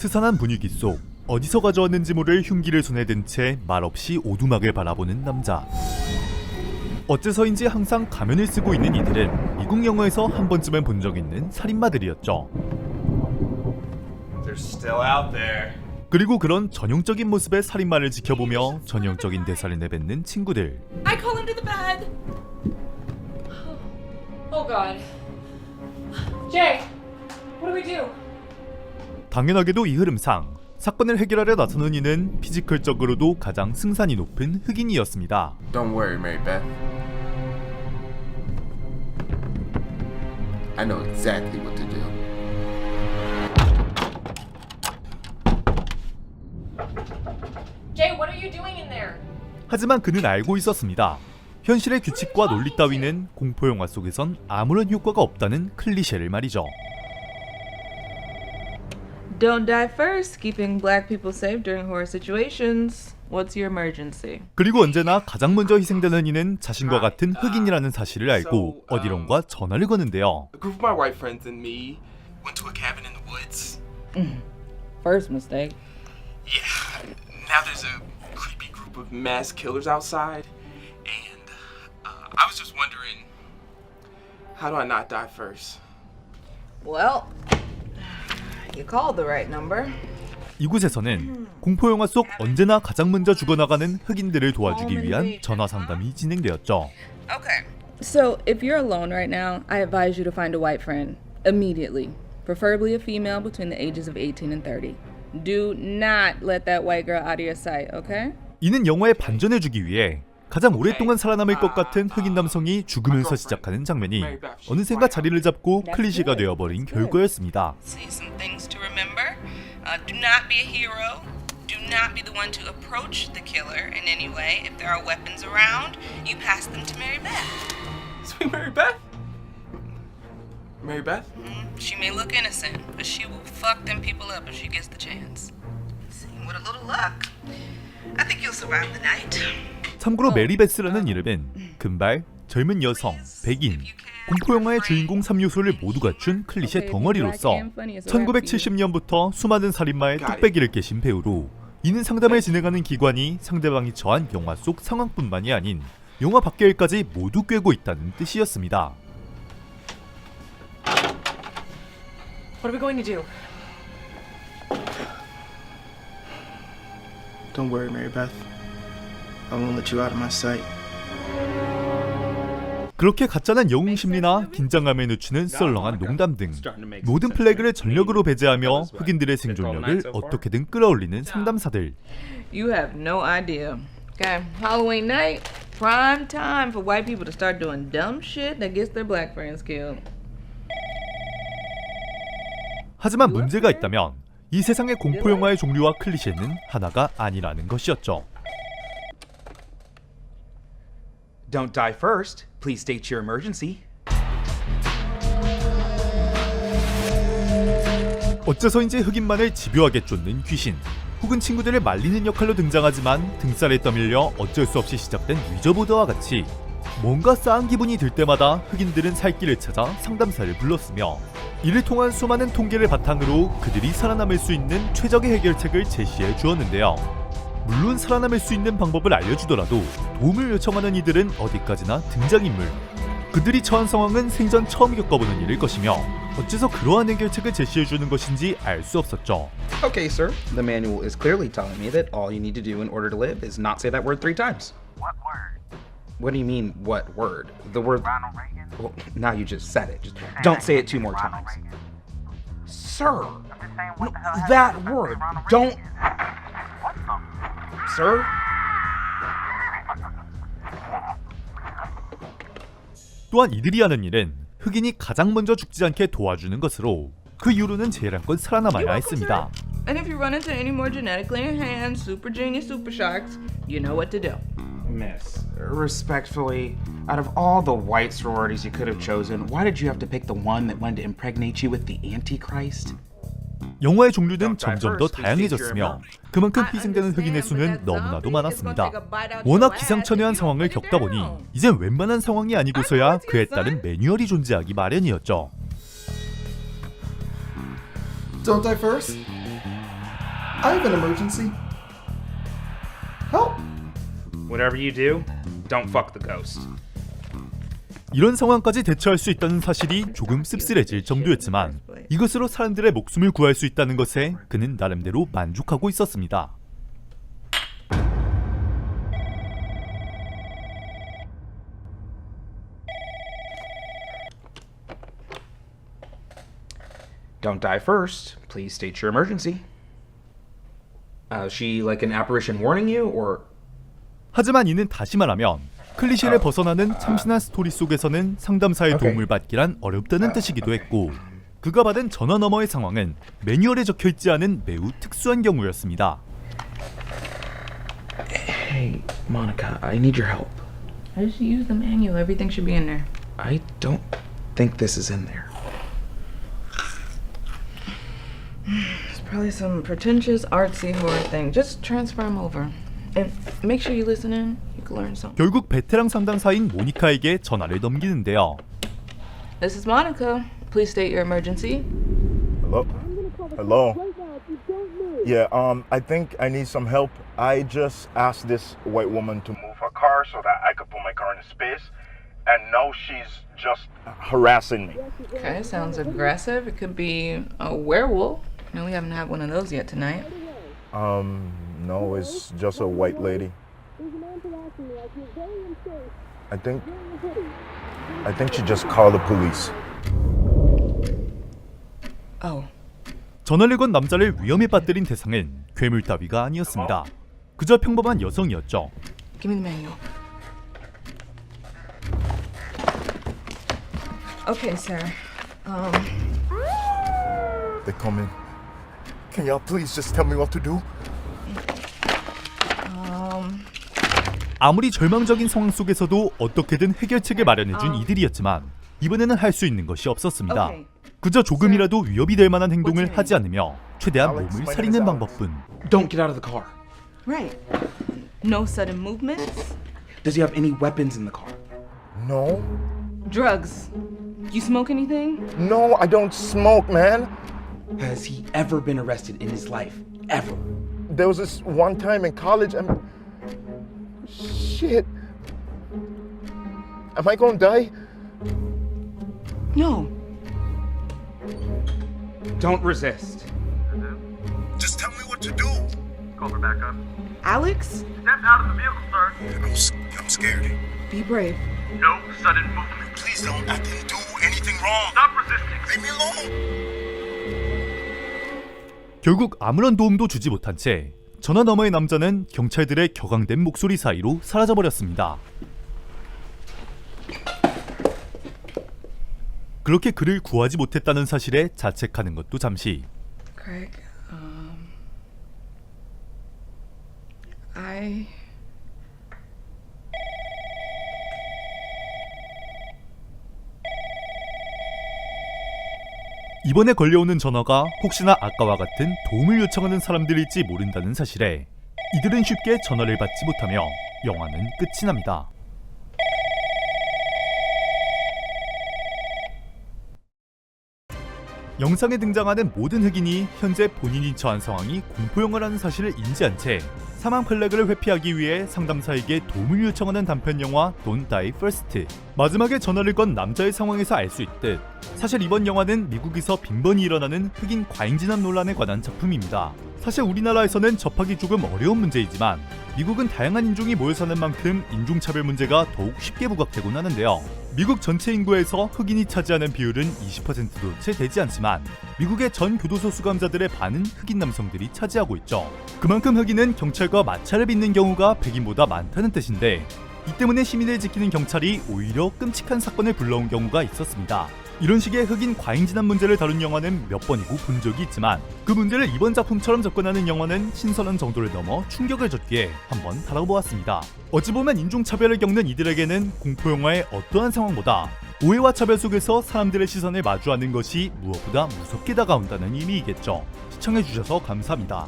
스산한 분위기 속 어디서 가져왔는지 모를 흉기를 손에 든 채 말없이 오두막을 바라보는 남자. 어째서인지 항상 가면을 쓰고 있는 이들은 미국 영화에서 한 번쯤은 본 적 있는 살인마들이었죠. They're still out there. 그리고 그런 전형적인 모습의 살인마를 지켜보며 전형적인 대사를 내뱉는 친구들. I call him to the bed. Oh God. Jay, what do we do? 당연하게도 이 흐름상 사건을 해결하려 나서는 이는 피지컬적으로도 가장 승산이 높은 흑인이었습니다. Don't worry, Mary Beth. I know exactly what to do. Jay, what are you doing in there? 하지만 그는 알고 있었습니다. 현실의 규칙과 논리 따위는 공포영화 속에선 아무런 효과가 없다는 클리셰를 말이죠. Don't die first. Keeping black people safe during horror situations. What's your emergency? 그리고 언제나 가장 먼저 희생되는 이는 자신과 같은 흑인이라는 사실을 알고 어디론가 전화를 거는데요. A group of my white friends and me went to a cabin in the woods. First mistake. Yeah. Now there's a creepy group of mass killers outside, and I was just wondering, how do I not die first? Well, you called the right number. 이곳에서는 공포영화 속 언제나 가장 먼저 죽어나가는 흑인들을 도와주기 위한 전화 상담이 진행되었죠. Okay. So, if you're alone right now, I advise you to find a white friend immediately, preferably a female between the ages of 18 and 30. Do not let that white girl out of your sight, okay? 이는 영화에 반전해주기 위해 가장 오랫동안 살아남을 것 같은 흑인 남성이 죽으면서 시작하는 장면이 어느샌가 자리를 잡고 클리셰가 되어버린 결과였습니다. See some things to remember. Do not be a hero. Do not be the one to approach the killer in any way. If there are weapons around, you pass them to Mary Beth. Sweet Mary Beth? Mary Beth? She may look innocent, but she will fuck them people up if she gets the chance. See, with a little luck, I think you'll survive the night. 참고로 메리베스라는 이름은 금발, 젊은 여성, 백인, 공포영화의 주인공 3요소를 모두 갖춘 클리셰 덩어리로서 1970년부터 수많은 살인마의 뚝배기를 깨신 배우로 이는 상담을 진행하는 기관이 상대방이 처한 영화 속 상황뿐만이 아닌 영화 밖의 일까지 모두 꿰고 있다는 뜻이었습니다. What are we going to do? Don't worry, Mary Beth. I won't let you out of my sight. 그렇게 가짜는 영웅 심리나 긴장감에 늦추는 썰렁한 농담 등 모든 플래그를 전력으로 배제하며 흑인들의 생존력을 어떻게든 끌어올리는 상담사들. You have no idea. Okay, Halloween night, prime time for white people to start doing dumb shit that gets their black friends killed. 하지만 문제가 있다면 이 세상의 공포영화의 종류와 클리셰는 하나가 아니라는 것이었죠. Don't die first. Please state your emergency. 어째서인지 흑인만을 집요하게 쫓는 귀신, 혹은 친구들을 말리는 역할로 등장하지만 등살에 떠밀려 어쩔 수 없이 시작된 위저보드와 같이 뭔가 싸한 기분이 들 때마다 흑인들은 살 길을 찾아 상담사를 불렀으며 이를 통한 수많은 통계를 바탕으로 그들이 살아남을 수 있는 최적의 해결책을 제시해 주었는데요. 물론 살아남을 수 있는 방법을 알려주더라도 도움을 요청하는 이들은 어디까지나 등장인물. 그들이 처한 상황은 생전 처음 겪어보는 일일 것이며 어째서 그러한 해결책을 제시해주는 것인지 알 수 없었죠. Okay, sir. The manual is clearly telling me that all you need to do in order to live is not say that word 3 times. What word? What do you mean, what word? The word... Ronald Reagan? Well, now you just said it. Just don't say it 2 more Ronald times. Reagan. Sir! I'm just saying, what the hell That happened? word! Ronald Don't... Reagan. What the? Sir? 또한 이들이 하는 일은 흑인이 가장 먼저 죽지 않게 도와주는 것으로 그 이후로는 제일한껏 살아남아야 했습니다. And if you run into any more genetically enhanced super genius super sharks, you know what to do. Miss, respectfully, out of all the white sororities you could have chosen, why did you have to pick the one that wanted to impregnate you with the Antichrist? 영화의 종류는 점점 더 다양해졌으며 그만큼 희생되는 흑인의 수는 너무나도 많았습니다. 워낙 기상천외한 상황을 겪다 보니 이젠 웬만한 상황이 아니고서야 그에 따른 매뉴얼이 존재하기 마련이었죠. Don't die first? I have an emergency. Help! Whatever you do, don't fuck the ghost. 이런 상황까지 대처할 수 있다는 사실이 조금 씁쓸해질 정도였지만 이것으로 사람들의 목숨을 구할 수 있다는 것에 그는 나름대로 만족하고 있었습니다. Don't die first. Please state your emergency. She like an apparition warning you, or 하지만 이는 다시 말하면 클리셰를 벗어나는 참신한 스토리 속에서는 상담사의 도움을 받기란 어렵다는 뜻이기도 했고 그가 받은 전화 너머의 상황은 매뉴얼에 적혀있지 않은 매우 특수한 경우였습니다. Hey, Monica, I need your help. I just use the manual. Everything should be in there. I don't think this is in there. It's probably some pretentious artsy horror thing. Just transfer them over. And make sure you listen in. You can learn something. 결국 베테랑 상담사인 모니카에게 전화를 넘기는데요. This is Monica. Please state your emergency. Hello? Hello? Yeah, I think I need some help. I just asked this white woman to move her car so that I could put my car in space, and now she's just harassing me. Okay, sounds aggressive. It could be a werewolf. No, we haven't had one of those yet tonight. No, it's just a white lady. I think she just called the police. Oh. 전화를 건 남자를 위험에 빠뜨린 대상은 괴물 따위가 아니었습니다. 그저 평범한 여성이었죠. Give me the manual. Okay, sir. They come in. Can y'all please just tell me what to do? 아무리 절망적인 상황 속에서도 어떻게든 해결책을 마련해준 이들이었지만 이번에는 할 수 있는 것이 없었습니다. Okay. 그저 조금이라도 위협이 될 만한 행동을 하지 않으며 최대한 몸을 사리는 방법뿐. Don't get out of the car. Right. No sudden movements. Does he have any weapons in the car? No. Drugs. You smoke anything? No, I don't smoke, man. Has he ever been arrested in his life? Ever? There was this one time in college and... Shit. Am I gonna die? No. Don't resist. Just tell me what to do. Call for backup. Alex? Step out of the vehicle, sir. I'm scared. Be brave. No sudden movement. Please don't. I didn't do anything wrong. Stop resisting. Leave me alone. 결국 아무런 도움도 주지 못한 채 전화 너머의 남자는 경찰들의 격앙된 목소리 사이로 사라져버렸습니다. 그렇게 그를 구하지 못했다는 사실에 자책하는 것도 잠시. Craig, 이번에 걸려오는 전화가 혹시나 아까와 같은 도움을 요청하는 사람들일지 모른다는 사실에 이들은 쉽게 전화를 받지 못하며 영화는 끝이 납니다. 영상에 등장하는 모든 흑인이 현재 본인이 처한 상황이 공포영화라는 사실을 인지한 채 사망 플래그를 회피하기 위해 상담사에게 도움을 요청하는 단편 영화 Don't Die First. 마지막에 전화를 건 남자의 상황에서 알 수 있듯 사실 이번 영화는 미국에서 빈번히 일어나는 흑인 과잉진압 논란에 관한 작품입니다. 사실 우리나라에서는 접하기 조금 어려운 문제이지만 미국은 다양한 인종이 모여 사는 만큼 인종차별 문제가 더욱 쉽게 부각되곤 하는데요. 미국 전체 인구에서 흑인이 차지하는 비율은 20%도 채 되지 않지만 미국의 전 교도소 수감자들의 반은 흑인 남성들이 차지하고 있죠. 그만큼 흑인은 경찰과 마찰을 빚는 경우가 백인보다 많다는 뜻인데 이 때문에 시민을 지키는 경찰이 오히려 끔찍한 사건을 불러온 경우가 있었습니다. 이런 식의 흑인 과잉진압 문제를 다룬 영화는 몇 번이고 본 적이 있지만 그 문제를 이번 작품처럼 접근하는 영화는 신선한 정도를 넘어 충격을 줬기에 한번 다뤄보았습니다. 어찌 보면 인종차별을 겪는 이들에게는 공포영화의 어떠한 상황보다 오해와 차별 속에서 사람들의 시선을 마주하는 것이 무엇보다 무섭게 다가온다는 의미이겠죠. 시청해주셔서 감사합니다.